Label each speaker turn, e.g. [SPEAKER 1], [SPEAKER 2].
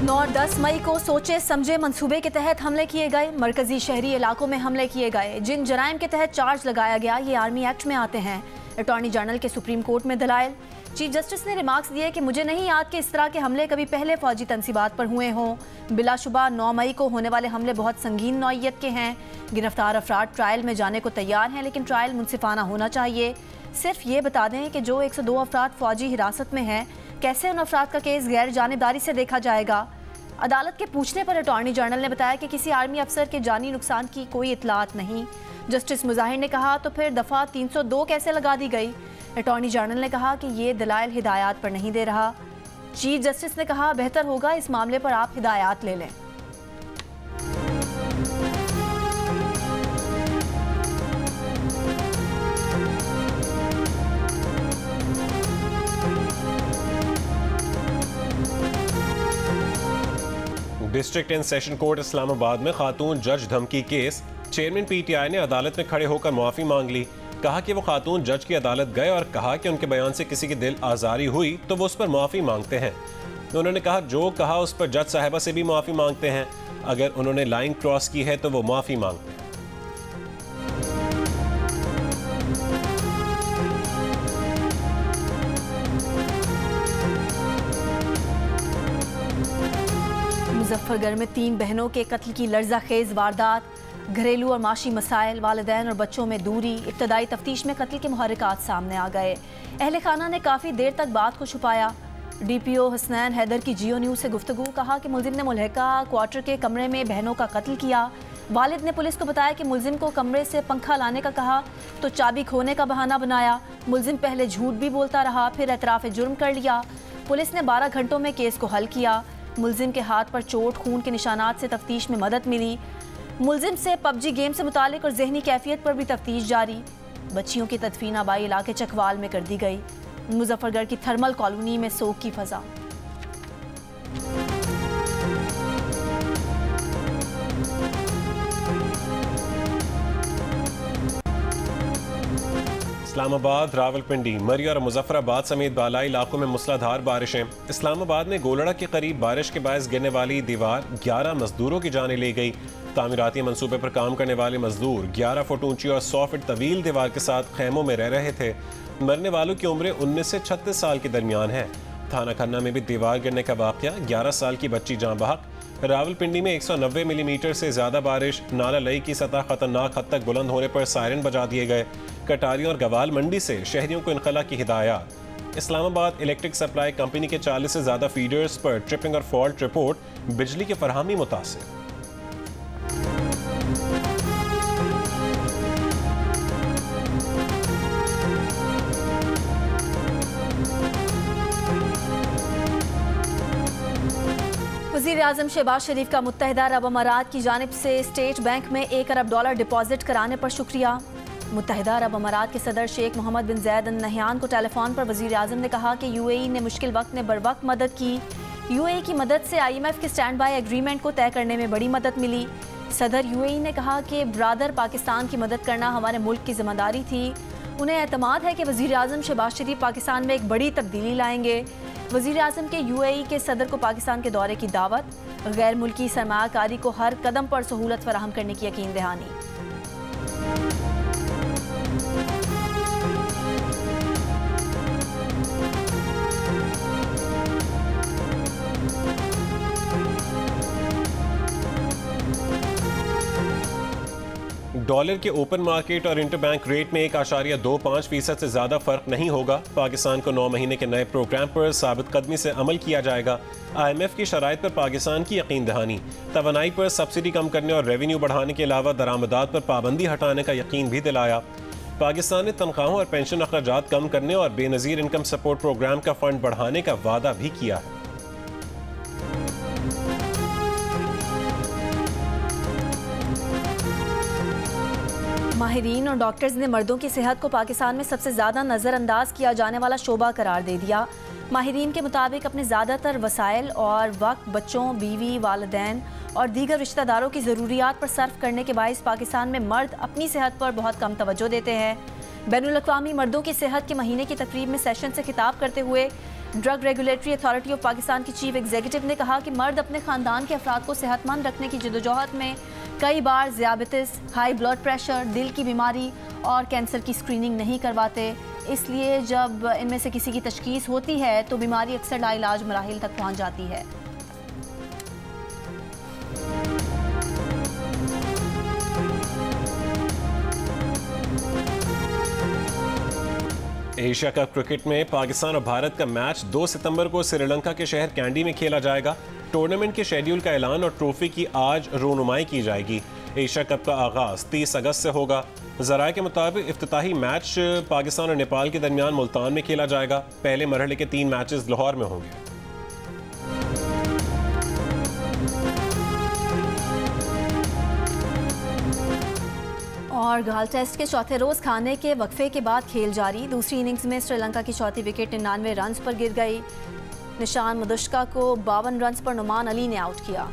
[SPEAKER 1] 9-10 मई को सोचे समझे मंसूबे के तहत हमले किए गए। मरकजी शहरी इलाकों में हमले किए गए। जिन जराइम के तहत चार्ज लगाया गया ये आर्मी एक्ट में आते हैं। अटॉर्नी जनरल के सुप्रीम कोर्ट में दलाइल। चीफ जस्टिस ने रिमार्क्स दिए कि मुझे नहीं याद कि इस तरह के हमले कभी पहले फौजी तनसीबात पर हुए हों। बिलाशुबा 9 मई को होने वाले हमले बहुत संगीन नौइयत के हैं। गिरफ्तार अफराद ट्रायल में जाने को तैयार हैं, लेकिन ट्रायल मुनसिफाना होना चाहिए। सिर्फ ये बता दें कि जो 102 अफराद फौजी हिरासत में हैं, कैसे उन अफराद का केस गैर जानिबदारी से देखा जाएगा। अदालत के पूछने पर अटॉर्नी जनरल ने बताया कि किसी आर्मी अफसर के जानी नुकसान की कोई इतलात नहीं। जस्टिस मुजाहिर ने कहा तो फिर दफ़ा 302 कैसे लगा दी गई। अटॉर्नी जनरल ने कहा कि ये दलाइल हिदायत पर नहीं दे रहा। चीफ जस्टिस ने कहा बेहतर होगा इस मामले पर आप हिदायत ले लें।
[SPEAKER 2] District and session court Islamabad में खातून जज धमकी केस। चेयरमैन पीटीआई ने अदालत में खड़े होकर मुआफ़ी मांग ली। कहा कि वो खातून जज की अदालत गए और कहा कि उनके बयान से किसी की दिल आज़ारी हुई तो वो उस पर मुआफ़ी मांगते हैं। उन्होंने कहा जो कहा उस पर जज साहिबा से भी मुआफ़ी मांगते हैं। अगर उन्होंने लाइन क्रॉस की है तो वो मुआफ़ी मांगते हैं।
[SPEAKER 1] मुजफ्फरगढ़ में 3 बहनों के कत्ल की लर्ज़ाखेज़ वारदात। घरेलू और माशी मसाइल, वालिदैन और बच्चों में दूरी। इब्तदाई तफ्तीश में कत्ल के मुहर्रिकात सामने आ गए। अहले खाना ने काफ़ी देर तक बात को छुपाया। DPO हसनैन हैदर की जियो न्यूज़ से गुफ्तगू। कहा कि मुलजिम ने मुल्हिका क्वार्टर के कमरे में बहनों का कत्ल किया। वालिद ने पुलिस को बताया कि मुलजिम को कमरे से पंखा लाने का कहा तो चाबी खोने का बहाना बनाया। मुलजिम पहले झूठ भी बोलता रहा, फिर एतराफ़ जुर्म कर लिया। पुलिस ने 12 घंटों में केस को हल किया। मुलजिम के हाथ पर चोट, खून के निशानात से तफ्तीश में मदद मिली। मुलजिम से PUBG गेम से मुतालिक और जहनी कैफियत पर भी तफ्तीश जारी। बच्चियों की तदफीन आबाई इलाके चकवाल में कर दी गई। मुजफ्फरगढ़ की थर्मल कॉलोनी में सोग की फजा।
[SPEAKER 2] इस्लामाबाद, रावलपिंडी, मरी और मुजफ्फराबाद समेत बालाई इलाकों में मूसलाधार बारिशें। इस्लामाबाद में गोलड़ा के करीब बारिश के बायस गिरने वाली दीवार 11 मजदूरों की जानें ले गई। तामीराती मंसूबे पर काम करने वाले मजदूर 11 फुट ऊंची और 100 फीट तवील दीवार के साथ खैमों में रह रहे थे। मरने वालों की उम्रें 19 से 36 साल के दरमियान है। थाना खन्ना में भी दीवार गिरने का वाक़या, 11 साल की बच्ची जाँ बहक। रावलपिंडी में 190 मिलीमीटर से ज़्यादा बारिश। नाला लई की सतह खतरनाक हद तक बुलंद होने पर सायरन बजा दिए गए। कटारियों और गवाल मंडी से शहरियों को इनखला की हिदायत। इस्लामाबाद इलेक्ट्रिक सप्लाई कंपनी के 40 से ज़्यादा फीडर्स पर ट्रिपिंग और फॉल्ट रिपोर्ट। बिजली की फराहमी मुतासिर।
[SPEAKER 1] वज़ीर आज़म शहबाज शरीफ का मुत्तहिदा अरब अमारात की जानिब से स्टेट बैंक में $1 अरब डिपॉजिट कराने पर शुक्रिया। मुत्तहिदा अरब अमारात के सदर शेख मोहम्मद बिन ज़ैद अल नहयान को टेलीफोन पर वज़ीर आज़म ने कहा कि UAE ने मुश्किल वक्त में बरवक्त मदद की। UAE की मदद से IMF के स्टैंड बाई एग्रीमेंट को तय करने में बड़ी मदद मिली। सदर UAE ने कहा कि ब्रादर पाकिस्तान की मदद करना हमारे मुल्क की जिम्मेदारी थी। उन्हें एतमाद है कि वज़ीर आज़म शहबाज शरीफ पाकिस्तान में एक बड़ी तब्दीली लाएंगे। वज़ीर आज़म के UAE के सदर को पाकिस्तान के दौरे की दावत। गैर मुल्की सरमायाकारी को हर कदम पर सहूलत फराहम करने की यकीन दहानी।
[SPEAKER 2] डॉलर के ओपन मार्केट और इंटरबैंक रेट में 1.25% से ज़्यादा फ़र्क नहीं होगा। पाकिस्तान को 9 महीने के नए प्रोग्राम पर साबित कदमी से अमल किया जाएगा। IMF की शराइत पर पाकिस्तान की यकीन दहानी। तवानाई पर सब्सिडी कम करने और रेवेन्यू बढ़ाने के अलावा दरामदात पर पाबंदी हटाने का यकीन भी दिलाया। पाकिस्तान ने तनख्वाहों और पेंशन अखराजात कम करने और बेनज़ीर इनकम सपोर्ट प्रोग्राम का फंड बढ़ाने का वादा भी किया है।
[SPEAKER 1] माहिरीन और डॉक्टर्स ने मर्दों की सेहत को पाकिस्तान में सबसे ज़्यादा नज़रअंदाज किया जाने वाला शोबा करार दे दिया। माहिरीन के मुताबिक अपने ज़्यादातर वसाइल और वक्त बच्चों, बीवी, वालिदैन और दीगर रिश्तेदारों की ज़रूरियात पर सर्फ करने के बायस पाकिस्तान में मर्द अपनी सेहत पर बहुत कम तवज्जो देते हैं। बैनुल अक़वामी मर्दों की सेहत के महीने की तकरीब में सेशन से खिताब करते हुए drug regulatory authority of Pakistan की चीफ एग्जीक्यूटिव ने कहा कि मर्द अपने खानदान के अफराद को सेहतमंद रखने की जदोजहद में कई बार ज़ियाबतिस, हाई ब्लड प्रेशर, दिल की बीमारी और कैंसर की स्क्रीनिंग नहीं करवाते। इसलिए जब इनमें से किसी की तशखीस होती है तो बीमारी अक्सर लाइलाज मराहिल तक पहुँच जाती है।
[SPEAKER 2] एशिया कप क्रिकेट में पाकिस्तान और भारत का मैच 2 सितंबर को श्रीलंका के शहर कैंडी में खेला जाएगा। टूर्नामेंट के शेड्यूल का ऐलान और ट्रॉफी की आज रोनुमाई की जाएगी। एशिया कप का आगाज 30 अगस्त से होगा। ज़राए के मुताबिक इफ्तिताही मैच पाकिस्तान और नेपाल के दरमियान मुल्तान में खेला जाएगा। पहले मरहले के 3 मैचेस लाहौर में होंगे।
[SPEAKER 1] और गाल टेस्ट के चौथे रोज खाने के वक्फे के बाद खेल जारी। दूसरी इनिंग्स में श्रीलंका की चौथी विकेट 99 रन्स पर गिर गई। निशान मुदुश्का को 52 रन्स पर नुमान अली ने आउट किया।